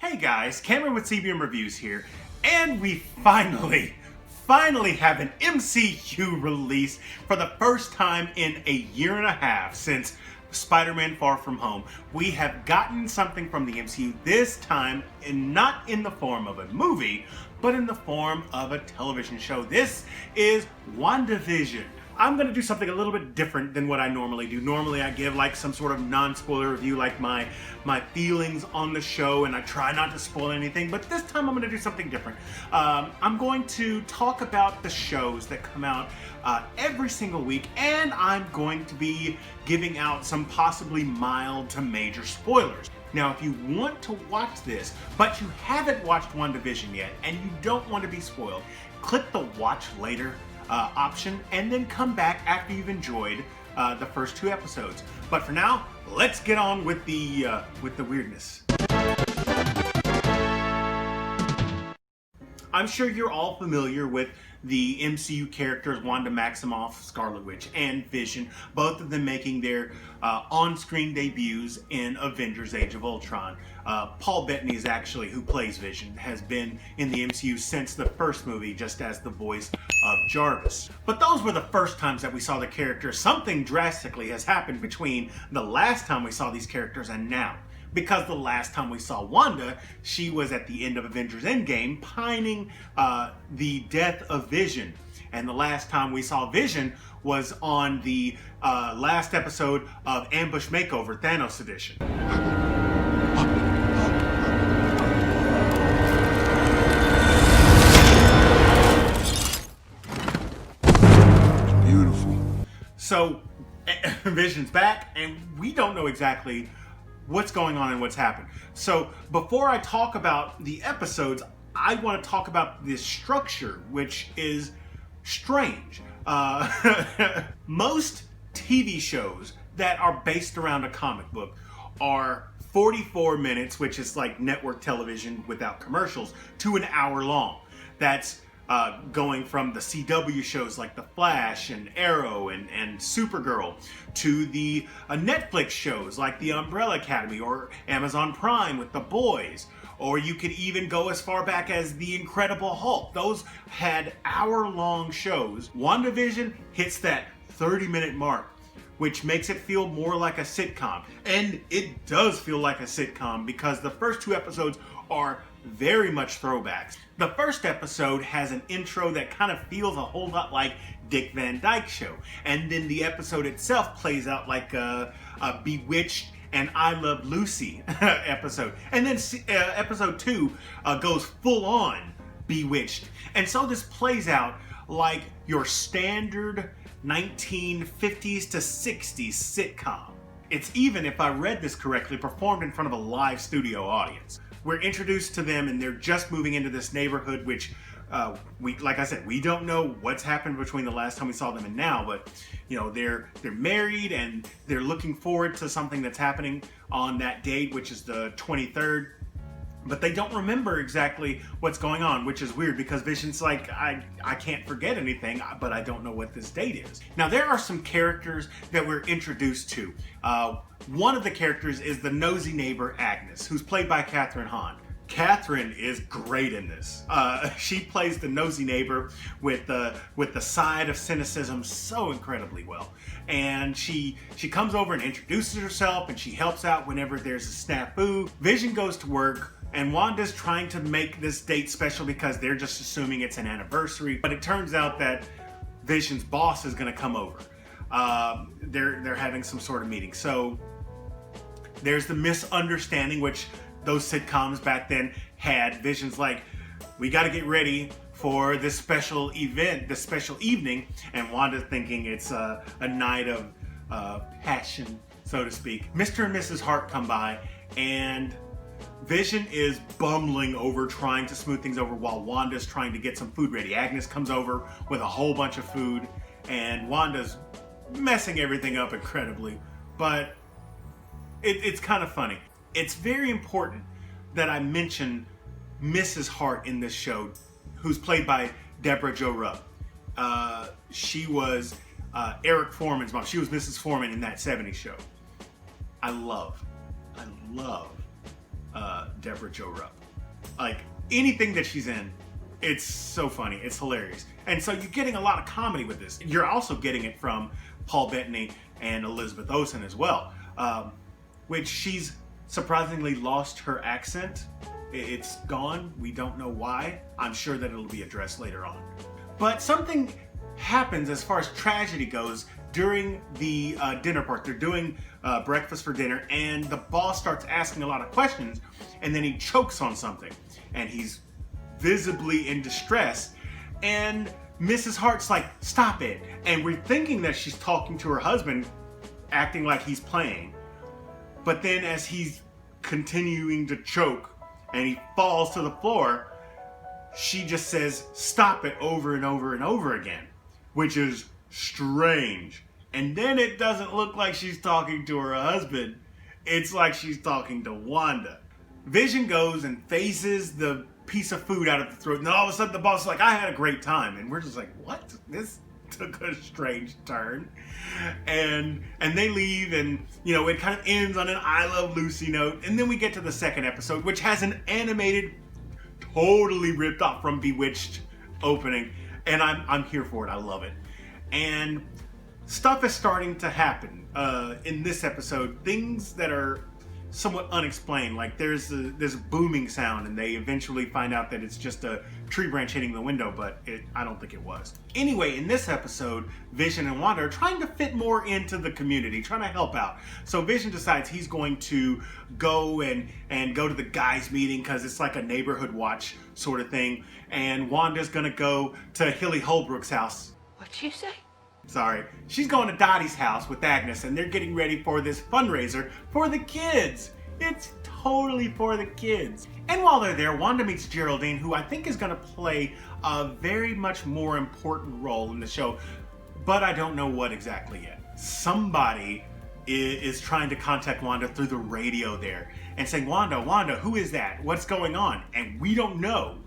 Hey guys, Cameron with CBM Reviews here, and we finally have an MCU release for the first time in a year and a half since Spider-Man Far From Home. We have gotten something from the MCU this time, and not in the form of a movie, but in the form of a television show. This is WandaVision. I'm going to do something a little bit different than what I normally do. Normally I give like some sort of non-spoiler review, like my feelings on the show, and I try not to spoil anything, but this time I'm going to do something different. I'm going to talk about the shows that come out every single week, and I'm going to be giving out some possibly mild to major spoilers. Now, if you want to watch this, but you haven't watched WandaVision yet, and you don't want to be spoiled, click the watch later option and then come back after you've enjoyed the first two episodes. But for now, let's get on with the weirdness. I'm sure you're all familiar with the MCU characters Wanda Maximoff, Scarlet Witch, and Vision, both of them making their on-screen debuts in Avengers Age of Ultron. Paul Bettany is actually who plays Vision, has been in the MCU since the first movie, just as the voice of Jarvis. But those were the first times that we saw the characters. Something drastically has happened between the last time we saw these characters and now. Because the last time we saw Wanda, she was at the end of Avengers Endgame, pining the death of Vision. And the last time we saw Vision was on the last episode of Ambush Makeover, Thanos Edition. Beautiful. So, Vision's back, and we don't know exactly what's going on and what's happened. So before I talk about the episodes, I want to talk about this structure, which is strange. Most TV shows that are based around a comic book are 44 minutes, which is like network television without commercials, to an hour long. That's going from the CW shows like The Flash and Arrow and Supergirl to the Netflix shows like The Umbrella Academy or Amazon Prime with The Boys. Or you could even go as far back as The Incredible Hulk. Those had hour-long shows. WandaVision hits that 30-minute mark, which makes it feel more like a sitcom. And it does feel like a sitcom because the first two episodes are very much throwbacks. The first episode has an intro that kind of feels a whole lot like Dick Van Dyke Show. And then the episode itself plays out like a Bewitched and I Love Lucy episode. And then episode 2 goes full on Bewitched. And so this plays out like your standard 1950s to 60s sitcom. It's even, if I read this correctly, performed in front of a live studio audience. We're introduced to them and they're just moving into this neighborhood, which like I said, we don't know what's happened between the last time we saw them and now, but you know, they're married and they're looking forward to something that's happening on that date, which is the 23rd. But they don't remember exactly what's going on, which is weird because Vision's like, I can't forget anything, but I don't know what this date is. Now, there are some characters that we're introduced to. One of the characters is the nosy neighbor, Agnes, who's played by Kathryn Hahn. Kathryn is great in this. She plays the nosy neighbor with the side of cynicism so incredibly well. And she comes over and introduces herself, and she helps out whenever there's a snafu. Vision goes to work, and Wanda's trying to make this date special because they're just assuming it's an anniversary. But it turns out that Vision's boss is going to come over. They're having some sort of meeting. So there's the misunderstanding, which those sitcoms back then had. Vision's like, we got to get ready for this special event, this special evening. And Wanda's thinking it's a night of passion, so to speak. Mr. and Mrs. Hart come by, and Vision is bumbling over trying to smooth things over while Wanda's trying to get some food ready. Agnes comes over with a whole bunch of food, and Wanda's messing everything up incredibly. But it's kind of funny. It's very important that I mention Mrs. Hart in this show, who's played by Deborah Jo Rupp. She was Eric Foreman's mom. She was Mrs. Foreman in that 70s show. I love Deborah Jo Rupp. Like, anything that she's in, it's so funny. It's hilarious. And so you're getting a lot of comedy with this. You're also getting it from Paul Bettany and Elizabeth Olsen as well, which she's surprisingly lost her accent. It's gone. We don't know why. I'm sure that it'll be addressed later on. But something happens as far as tragedy goes during the dinner part. They're doing breakfast for dinner, and the boss starts asking a lot of questions, and then he chokes on something, and he's visibly in distress, and Mrs. Hart's like, stop it. And we're thinking that she's talking to her husband, acting like he's playing. But then as he's continuing to choke and he falls to the floor, she just says, stop it, over and over and over again, which is strange. And then it doesn't look like she's talking to her husband. It's like she's talking to Wanda. Vision goes and faces the piece of food out of the throat, and then all of a sudden the boss is like, I had a great time. And we're just like, what? This took a strange turn. And they leave, and it kind of ends on an I Love Lucy note. And then we get to the second episode, which has an animated, totally ripped off from Bewitched opening, and I'm here for it. I love it. And stuff is starting to happen in this episode, things that are somewhat unexplained. Like there's a booming sound, and they eventually find out that it's just a tree branch hitting the window, but I don't think it was. Anyway, in this episode, Vision and Wanda are trying to fit more into the community, trying to help out. So Vision decides he's going to go and go to the guys meeting, because it's like a neighborhood watch sort of thing. And Wanda's gonna go to Hilly Holbrook's house. What'd you say? Sorry. She's going to Dottie's house with Agnes, and they're getting ready for this fundraiser for the kids. It's totally for the kids. And while they're there, Wanda meets Geraldine, who I think is going to play a very much more important role in the show, but I don't know what exactly yet. Somebody is trying to contact Wanda through the radio there and saying, Wanda, who is that? What's going on? And we don't know.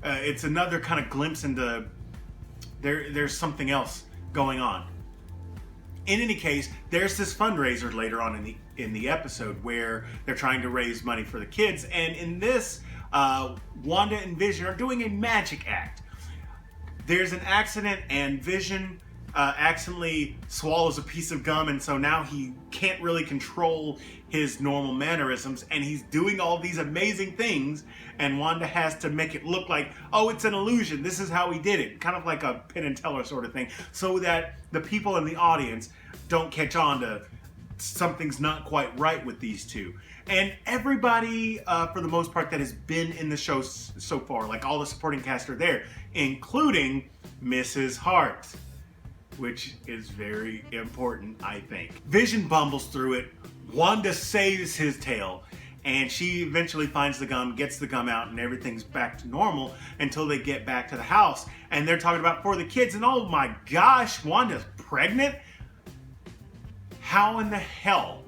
It's another kind of glimpse into there's something else going on. In any case, there's this fundraiser later on in the episode where they're trying to raise money for the kids, and in this, Wanda and Vision are doing a magic act. There's an accident, and Vision accidentally swallows a piece of gum, and so now he can't really control his normal mannerisms, and he's doing all these amazing things, and Wanda has to make it look like, oh, it's an illusion, this is how he did it, kind of like a Penn and Teller sort of thing, so that the people in the audience don't catch on to something's not quite right with these two. And everybody, for the most part, that has been in the show so far, like all the supporting cast are there, including Mrs. Hart, which is very important, I think. Vision bumbles through it. Wanda saves his tail, and she eventually finds the gum, gets the gum out, and everything's back to normal until they get back to the house. And they're talking about for the kids, and oh my gosh, Wanda's pregnant? How in the hell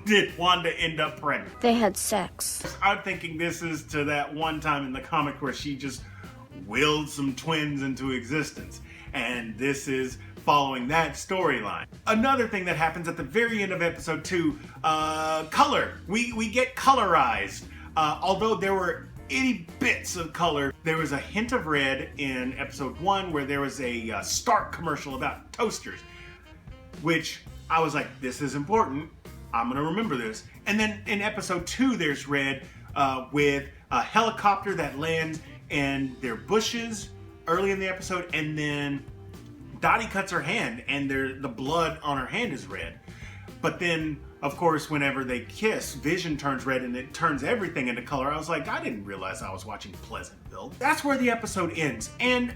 did Wanda end up pregnant? They had sex. I'm thinking this is to that one time in the comic where she just willed some twins into existence. And this is following that storyline. Another thing that happens at the very end of episode 2, color. We get colorized. Although there were itty bits of color, there was a hint of red in episode 1 where there was a Stark commercial about toasters, which I was like, this is important. I'm gonna remember this. And then in episode 2, there's red with a helicopter that lands in their bushes early in the episode, and then Dottie cuts her hand, and the blood on her hand is red. But then, of course, whenever they kiss, Vision turns red, and it turns everything into color. I was like, I didn't realize I was watching Pleasantville. That's where the episode ends. And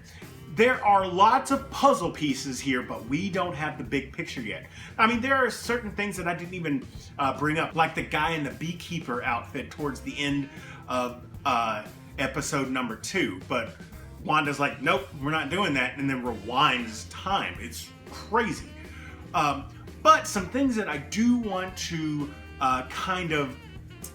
there are lots of puzzle pieces here, but we don't have the big picture yet. I mean, there are certain things that I didn't even bring up, like the guy in the beekeeper outfit towards the end of episode number 2. But Wanda's like, nope, we're not doing that, and then rewinds time. It's crazy. But some things that I do want to kind of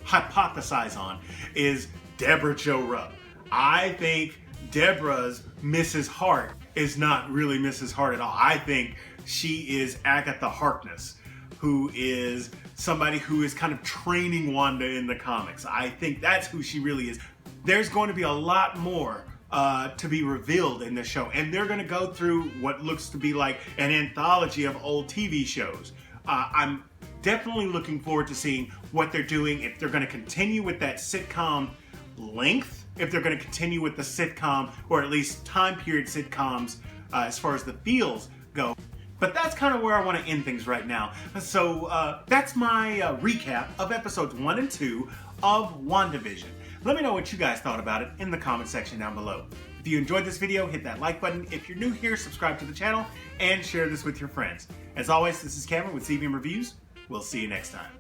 hypothesize on is Deborah Jo Rupp. I think Deborah's Mrs. Hart is not really Mrs. Hart at all. I think she is Agatha Harkness, who is somebody who is kind of training Wanda in the comics. I think that's who she really is. There's going to be a lot more to be revealed in this show, and they're going to go through what looks to be like an anthology of old TV shows. I'm definitely looking forward to seeing what they're doing, if they're going to continue with that sitcom length, if they're going to continue with the sitcom, or at least time period sitcoms as far as the feels go. But that's kind of where I want to end things right now. So that's my recap of episodes 1 and 2 of WandaVision. Let me know what you guys thought about it in the comment section down below. If you enjoyed this video, hit that like button. If you're new here, subscribe to the channel and share this with your friends. As always, this is Kevin with CBM Reviews. We'll see you next time.